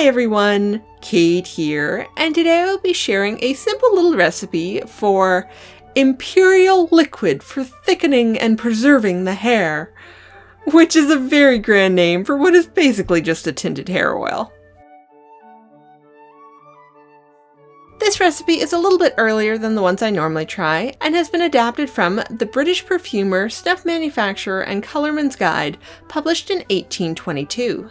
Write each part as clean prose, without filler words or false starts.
Hi everyone, Kate here, and today I will be sharing a simple little recipe for Imperial Liquid for thickening and preserving the hair, which is a very grand name for what is basically just a tinted hair oil. This recipe is a little bit earlier than the ones I normally try, and has been adapted from the British perfumer, snuff manufacturer, and colorman's guide, published in 1822.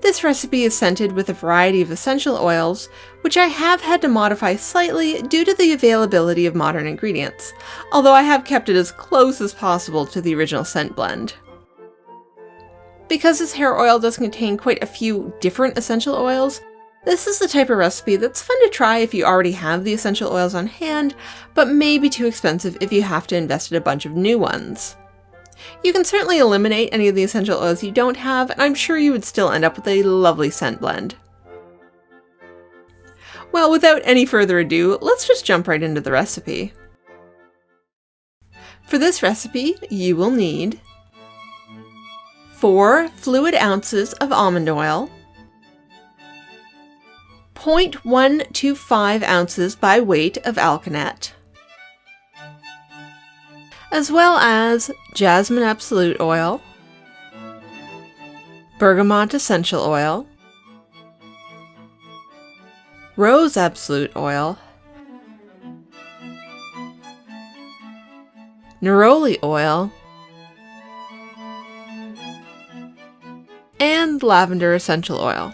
This recipe is scented with a variety of essential oils, which I have had to modify slightly due to the availability of modern ingredients, although I have kept it as close as possible to the original scent blend. Because this hair oil does contain quite a few different essential oils, this is the type of recipe that's fun to try if you already have the essential oils on hand, but may be too expensive if you have to invest in a bunch of new ones. You can certainly eliminate any of the essential oils you don't have, and I'm sure you would still end up with a lovely scent blend. Well, without any further ado, let's just jump right into the recipe. For this recipe, you will need 4 fluid ounces of almond oil, 0.125 ounces by weight of alkanet, as well as jasmine absolute oil, bergamot essential oil, rose absolute oil, neroli oil, and lavender essential oil.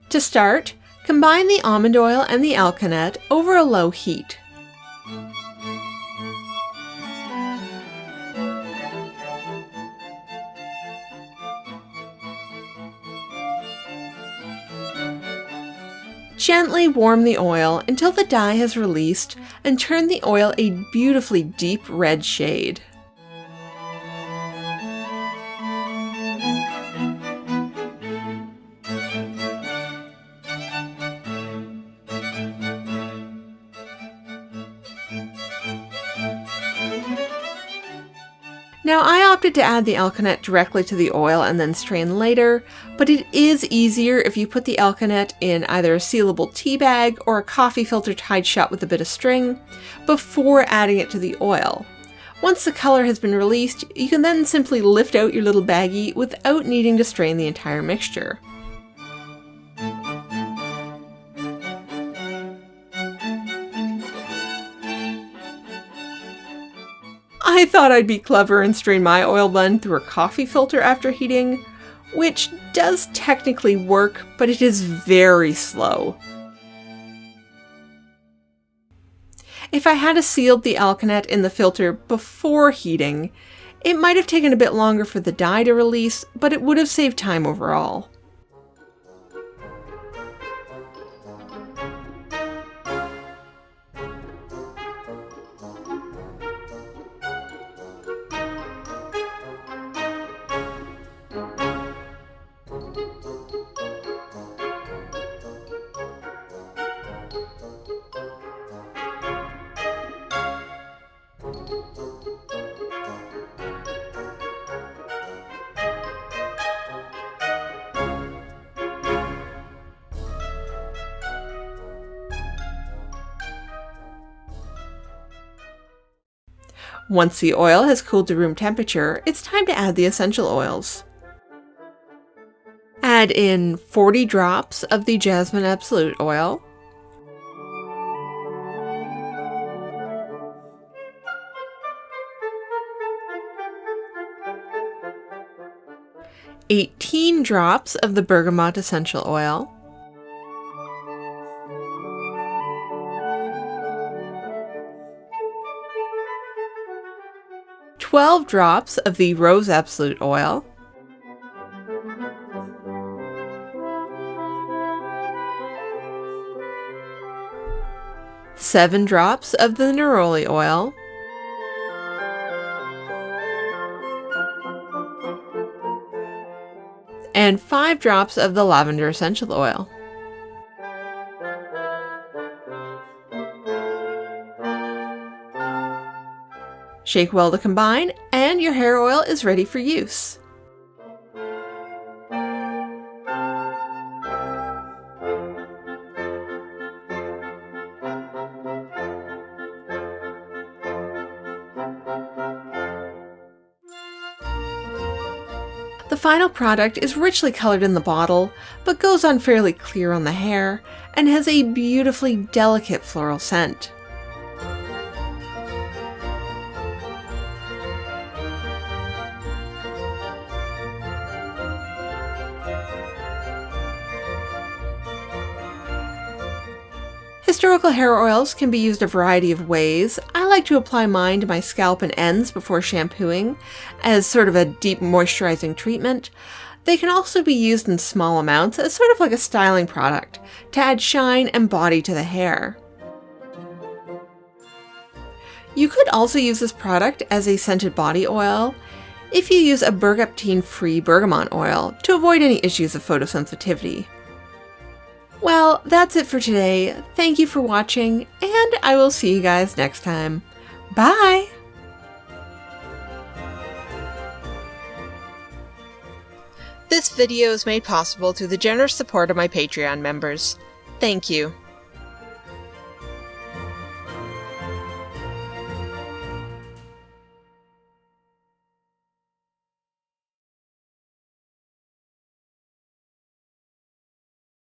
To start, combine the almond oil and the alkanet over a low heat. Gently warm the oil until the dye has released and turn the oil a beautifully deep red shade. Now, I opted to add the alkanet directly to the oil and then strain later, but it is easier if you put the alkanet in either a sealable tea bag or a coffee filter tied shut with a bit of string before adding it to the oil. Once the color has been released, you can then simply lift out your little baggie without needing to strain the entire mixture. I thought I'd be clever and strain my oil blend through a coffee filter after heating, which does technically work, but it is very slow. If I had sealed the alkanet in the filter before heating, it might have taken a bit longer for the dye to release, but it would have saved time overall. Once the oil has cooled to room temperature, it's time to add the essential oils. Add in 40 drops of the jasmine absolute oil, (18 drops of the bergamot essential oil, 12 drops of the rose absolute oil, 7 drops of the neroli oil, and 5 drops of the lavender essential oil. Shake well to combine, and your hair oil is ready for use. The final product is richly colored in the bottle, but goes on fairly clear on the hair, and has a beautifully delicate floral scent. Historical hair oils can be used a variety of ways. I like to apply mine to my scalp and ends before shampooing as sort of a deep moisturizing treatment. They can also be used in small amounts as sort of like a styling product to add shine and body to the hair. You could also use this product as a scented body oil if you use a bergaptine-free bergamot oil to avoid any issues of photosensitivity. Well, that's it for today. Thank you for watching, and I will see you guys next time. Bye! This video is made possible through the generous support of my Patreon members. Thank you.